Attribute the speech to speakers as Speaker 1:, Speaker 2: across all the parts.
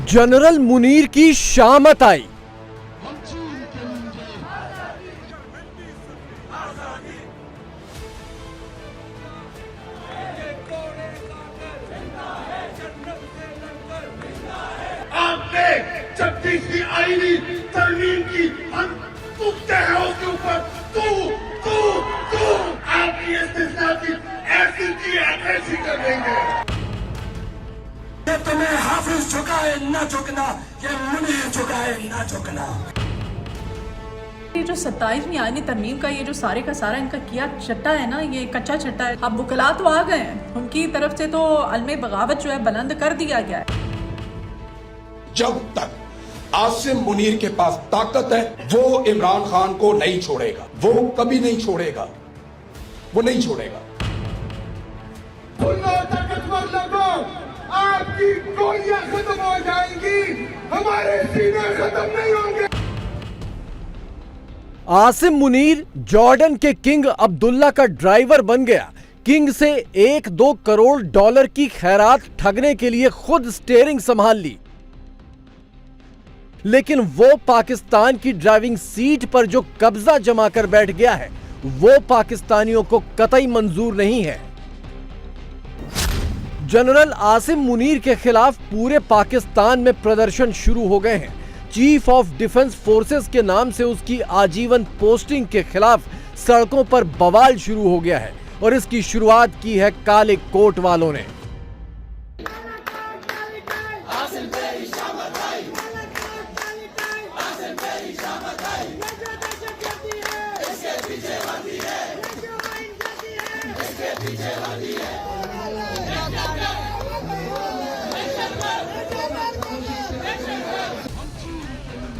Speaker 1: General Munir की शामत आई।
Speaker 2: आपने 36वीं आईनी तरमीम की हम तुझते हैं उसके ऊपर तू आपकी इस्तिस्ना की ऐसी कर देंगे।
Speaker 3: ये तुम्हें हाफिज झुकाए ना झुकना, ये मुनीर झुकाए ना झुकना।
Speaker 4: ये जो 27वीं आईनी तरमीम का ये जो सारे का सारा इनका किया चट्टा है ना, ये कच्चा चट्टा है। अब वकला तो आ गए हैं, उनकी तरफ से तो अलमे बगावत जो है बुलंद कर दिया गया है।
Speaker 5: जब तक आसिम मुनीर के पास ताकत है वो इमरान खान को नहीं छोड़ेगा, वो कभी नहीं छोड़ेगा, वो नहीं छोड़ेगा।
Speaker 2: ताकतवर लोगों, आपकी गोलियां खत्म हो जाएंगी, हमारे सीने खत्म नहीं होंगे।
Speaker 1: आसिम मुनीर जॉर्डन के किंग अब्दुल्ला का ड्राइवर बन गया। किंग से 1-2 करोड़ डॉलर की खैरात ठगने के लिए खुद स्टीयरिंग संभाल ली, लेकिन वो पाकिस्तान की ड्राइविंग सीट पर जो कब्जा जमा कर बैठ गया है वो पाकिस्तानियों को कतई मंजूर नहीं है। जनरल आसिम मुनीर के खिलाफ पूरे पाकिस्तान में प्रदर्शन शुरू हो गए हैं। चीफ ऑफ डिफेंस फोर्सेस के नाम से उसकी आजीवन पोस्टिंग के खिलाफ सड़कों पर बवाल शुरू हो गया है और इसकी शुरुआत की है काले कोट वालों ने।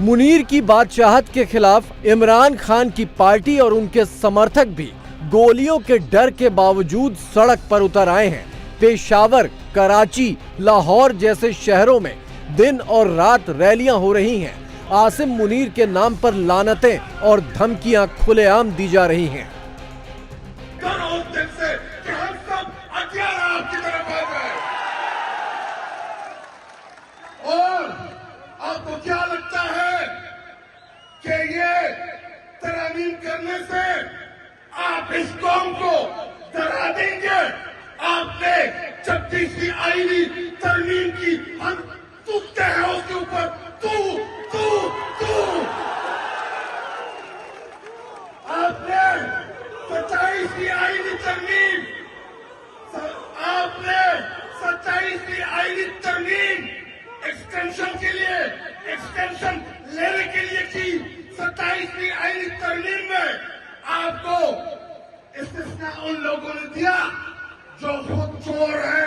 Speaker 1: मुनीर की बादशाहत के खिलाफ इमरान खान की पार्टी और उनके समर्थक भी गोलियों के डर के बावजूद सड़क पर उतर आए हैं। पेशावर, कराची, लाहौर जैसे शहरों में दिन और रात रैलियां हो रही हैं। आसिम मुनीर के नाम पर लानतें और धमकियां खुलेआम दी जा रही हैं।
Speaker 2: आपको क्या लगता है कि ये तरमीम करने से आप इस कौम को डरा देंगे? आपने 36वीं आईनी तरमीम की हम तुझते हैं उसके ऊपर तू आपने 27वीं आईनी तरमीम एक्सटेंशन लेने के लिए की। 27वीं आईनी तरमीम में आपको इस्तिस्ना उन लोगों ने दिया जो खुद चोर है,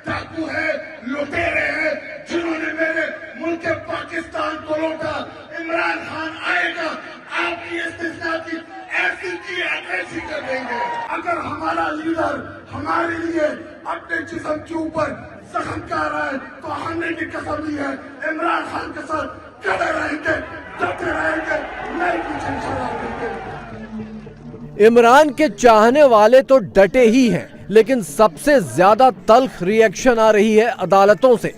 Speaker 2: डाकू है, लुटेरे हैं, जिन्होंने मेरे मुल्क पाकिस्तान को लूटा। इमरान खान आएगा, आपकी इस्तिस्ना की ऐसी कर देंगे। अगर हमारा लीडर हमारे लिए अपने जिस्म के ऊपर जख्म कर रहा है तो हमने भी कसम ली है इमरान खान के साथ खड़े रहेंगे, डटे रहेंगे, नहीं पीछे छोड़ेंगे।
Speaker 1: इमरान के चाहने वाले तो डटे ही हैं, लेकिन सबसे ज्यादा तल्ख रिएक्शन आ रही है अदालतों से।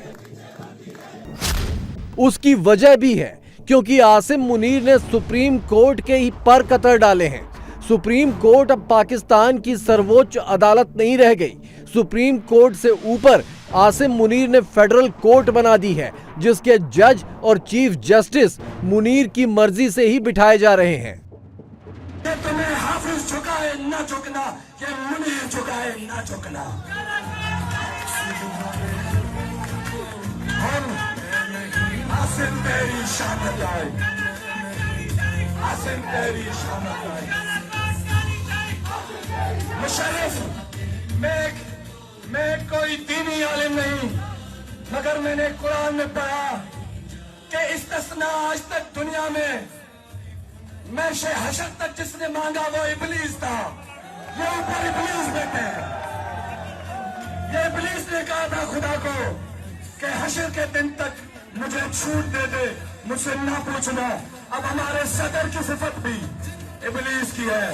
Speaker 1: उसकी वजह भी है क्योंकि आसिम मुनीर ने सुप्रीम कोर्ट के ही पर कतर डाले हैं। सुप्रीम कोर्ट अब पाकिस्तान की सर्वोच्च अदालत नहीं रह गई। सुप्रीम कोर्ट से ऊपर आसिम मुनीर ने फेडरल कोर्ट बना दी है, जिसके जज और चीफ जस्टिस मुनीर की मर्जी से ही बिठाए जा रहे हैं।
Speaker 3: ये तुम्हें हाफिज झुकाए ना झुकना, ये मुनीर झुकाए ना झुकना। आसिम तेरी शामत आए, आसिम तेरी शामत आए। मुशर्रफ, मैं कोई दीनी आलिम नहीं, मगर मैंने कुरान में पढ़ा कि इस्तिस्ना आज तक दुनिया में मैं से हशर तक जिसने मांगा वो इब्लीस था। ये ऊपर इब्लीस बैठे हैं। ये इब्लीस ने कहा था खुदा को कि हशर के दिन तक मुझे छूट दे दे, मुझसे ना पूछना। अब हमारे सदर की सिफत भी इब्लीस की है।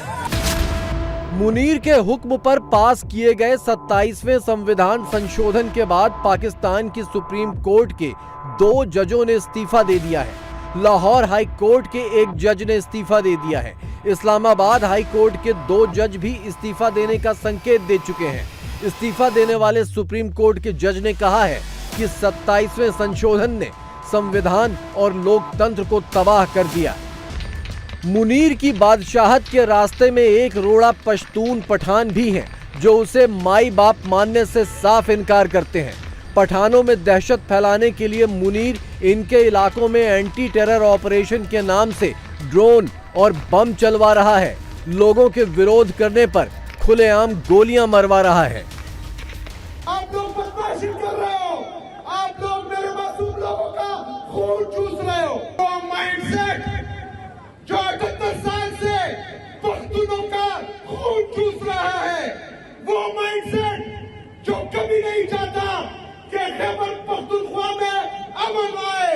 Speaker 1: मुनीर के हुक्म पर पास किए गए 27वें संविधान संशोधन के बाद पाकिस्तान की सुप्रीम कोर्ट के 2 जजों ने इस्तीफा दे दिया है। लाहौर हाई कोर्ट के एक जज ने इस्तीफा दे दिया है। इस्लामाबाद हाई कोर्ट के 2 जज भी इस्तीफा देने का संकेत दे चुके हैं। इस्तीफा देने वाले सुप्रीम कोर्ट के जज ने कहा है कि 27वें संशोधन ने संविधान और लोकतंत्र को तबाह कर दिया। मुनीर की बादशाहत के रास्ते में एक रोड़ा पश्तून पठान भी हैं जो उसे माई बाप मानने से साफ इनकार करते हैं। पठानों में दहशत फैलाने के लिए मुनीर इनके इलाकों में एंटी टेरर ऑपरेशन के नाम से ड्रोन और बम चलवा रहा है। लोगों के विरोध करने पर खुलेआम गोलियां मरवा रहा है।
Speaker 2: आप लोग बदमाशी कर रहे हो, आप लोग मेरे मासूम लोगों का खून चूस रहे हो। वो माइंडसेट जो 78 साल से पख्तूनों का खून चूस रहा है, वो माइंडसेट जो कभी नहीं चाहता कि खैबर पख्तूनख्वा में अमन आए,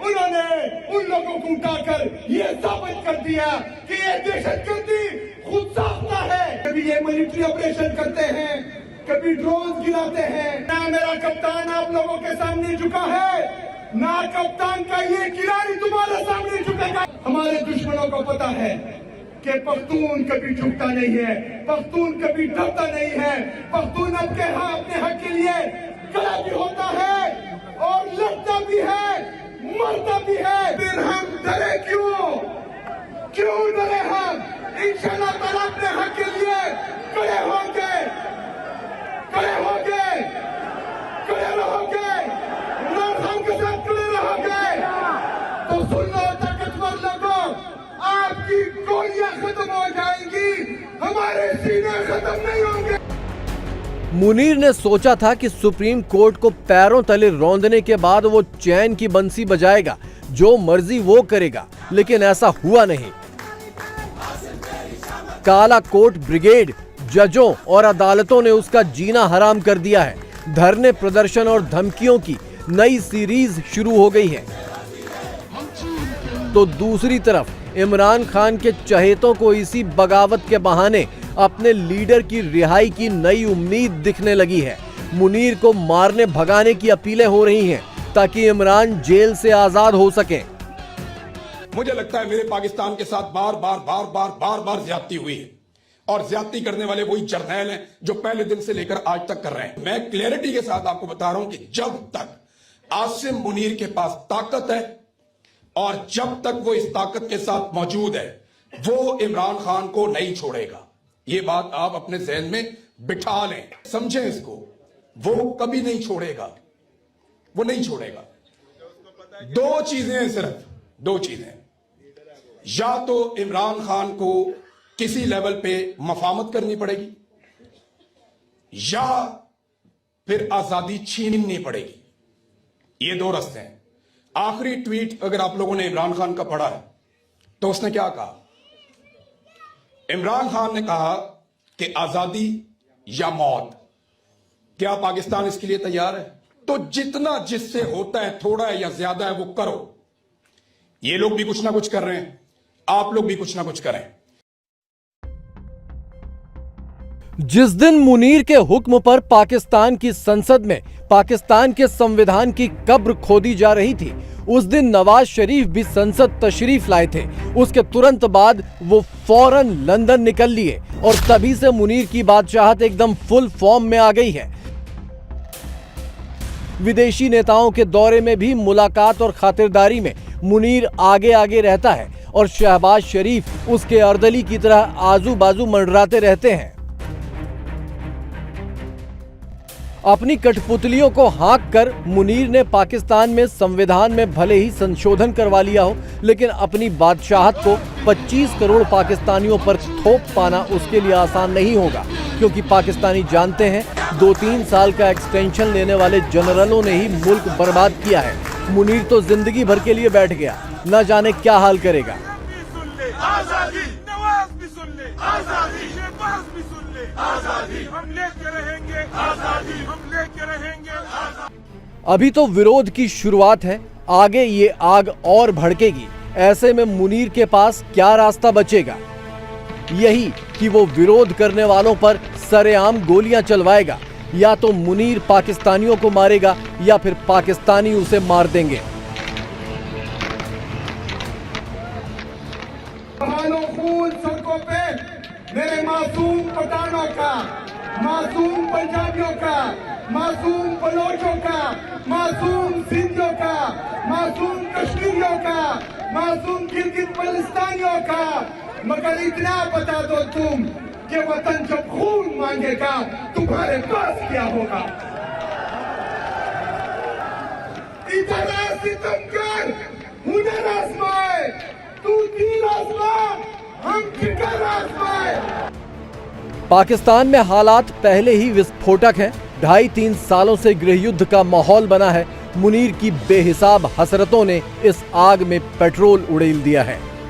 Speaker 2: उन्होंने उन लोगों को उठाकर ये साबित कर दिया कि ये दहशतगर्दी खुद साखता है। कभी ये मिलिट्री ऑपरेशन करते हैं, कभी ड्रोन गिराते हैं। ना मेरा कप्तान आप लोगों के सामने झुका है, ना कप्तान का ये खिलाड़ी तुम्हारे सामने झुकेगा। हमारे दुश्मनों को पता है कि पख्तून कभी झुकता नहीं है, पख्तून कभी डरता नहीं है। पख्तून अपने हक के लिए खड़ा भी होता है और लड़ता भी है, मरता भी है। फिर हम डरे क्यों डरे हम? इंशाल्लाह ताला अपने हक के लिए खड़े होंगे, खड़े रहोगे, हम के साथ खड़े रहोगे। तो सुन लो ताकतवर लोगों, आपकी गोलियां खत्म हो जाएंगी, हमारे सीने खत्म नहीं होंगे।
Speaker 1: मुनीर ने सोचा था कि सुप्रीम कोर्ट को पैरों तले रौंदने के बाद वो चैन की बंसी बजाएगा, जो मर्जी वो करेगा, लेकिन ऐसा हुआ नहीं। काला कोट ब्रिगेड, जजों और अदालतों ने उसका जीना हराम कर दिया है। धरने, प्रदर्शन और धमकियों की नई सीरीज शुरू हो गई है। तो दूसरी तरफ इमरान खान के चहेतों को इसी बगावत के बहाने अपने लीडर की रिहाई की नई उम्मीद दिखने लगी है। मुनीर को मारने भगाने की अपीलें हो रही हैं ताकि इमरान जेल से आजाद हो सके।
Speaker 5: मुझे लगता है मेरे पाकिस्तान के साथ बार बार ज्यादती हुई है और ज्यादती करने वाले वही जर्नैल हैं जो पहले दिन से लेकर आज तक कर रहे हैं। मैं क्लैरिटी के साथ आपको बता रहा हूं कि जब तक आसिम मुनीर के पास ताकत है और जब तक वो इस ताकत के साथ मौजूद है, वो इमरान खान को नहीं छोड़ेगा। ये बात आप अपने ज़हन में बिठा लें, समझें इसको। वो कभी नहीं छोड़ेगा, वो नहीं छोड़ेगा। 2 चीजें हैं, सिर्फ 2 चीजें। या तो इमरान खान को किसी लेवल पे मफामत करनी पड़ेगी या फिर आजादी छीननी पड़ेगी। ये 2 रास्ते हैं। आखिरी ट्वीट अगर आप लोगों ने इमरान खान का पढ़ा है तो उसने क्या कहा? इमरान खान ने कहा कि आजादी या मौत। क्या पाकिस्तान इसके लिए तैयार है? तो जितना जिससे होता है, थोड़ा है या ज्यादा है, वो करो। ये लोग भी कुछ ना कुछ कर रहे हैं, आप लोग भी कुछ ना कुछ करें।
Speaker 1: जिस दिन मुनीर के हुक्म पर पाकिस्तान की संसद में पाकिस्तान के संविधान की कब्र खोदी जा रही थी, उस दिन नवाज शरीफ भी संसद तशरीफ लाए थे। उसके तुरंत बाद वो फौरन लंदन निकल लिए और तभी से मुनीर की बादशाहत एकदम फुल फॉर्म में आ गई है। विदेशी नेताओं के दौरे में भी मुलाकात और खातिरदारी में मुनीर आगे आगे रहता है और शहबाज शरीफ उसके अर्दली की तरह आजू बाजू मंडराते रहते हैं। अपनी कठपुतलियों को हाँक कर मुनीर ने पाकिस्तान में संविधान में भले ही संशोधन करवा लिया हो, लेकिन अपनी बादशाहत को 25 करोड़ पाकिस्तानियों पर थोप पाना उसके लिए आसान नहीं होगा, क्योंकि पाकिस्तानी जानते हैं 2-3 साल का एक्सटेंशन लेने वाले जनरलों ने ही मुल्क बर्बाद किया है। मुनीर तो जिंदगी भर के लिए बैठ गया, न जाने क्या हाल करेगा।
Speaker 6: आजादी नवाज भी सुन ले, आजादी शहबाज भी सुन ले, आजादी हम लेके रहेंगे, आजादी हम लेके रहेंगे।
Speaker 1: अभी तो विरोध की शुरुआत है, आगे ये आग और भड़केगी। ऐसे में मुनीर के पास क्या रास्ता बचेगा? यही कि वो विरोध करने वालों पर सरेआम गोलियां चलवाएगा। या तो मुनीर पाकिस्तानियों को मारेगा या फिर पाकिस्तानी उसे मार देंगे।
Speaker 2: खून सड़कों पे मेरे मासूम पठानों का, मासूम पंजाबियों का, मासूम बलोचों का, मासूम सिंधियों का, मासूम कश्मीरियों का, मासूम गिलगित बल्तिस्तानियों का। मगर इतना बता दो तुम कि वतन जब खून मांगेगा तुम्हारे पास क्या होगा। इतना सितमगर हुनर आजमाए, तू तीर आजमा, हम फिकर आजमाए।
Speaker 1: पाकिस्तान में हालात पहले ही विस्फोटक हैं। 2.5-3 सालों से गृह युद्ध का माहौल बना है। मुनीर की बेहिसाब हसरतों ने इस आग में पेट्रोल उड़ेल दिया है।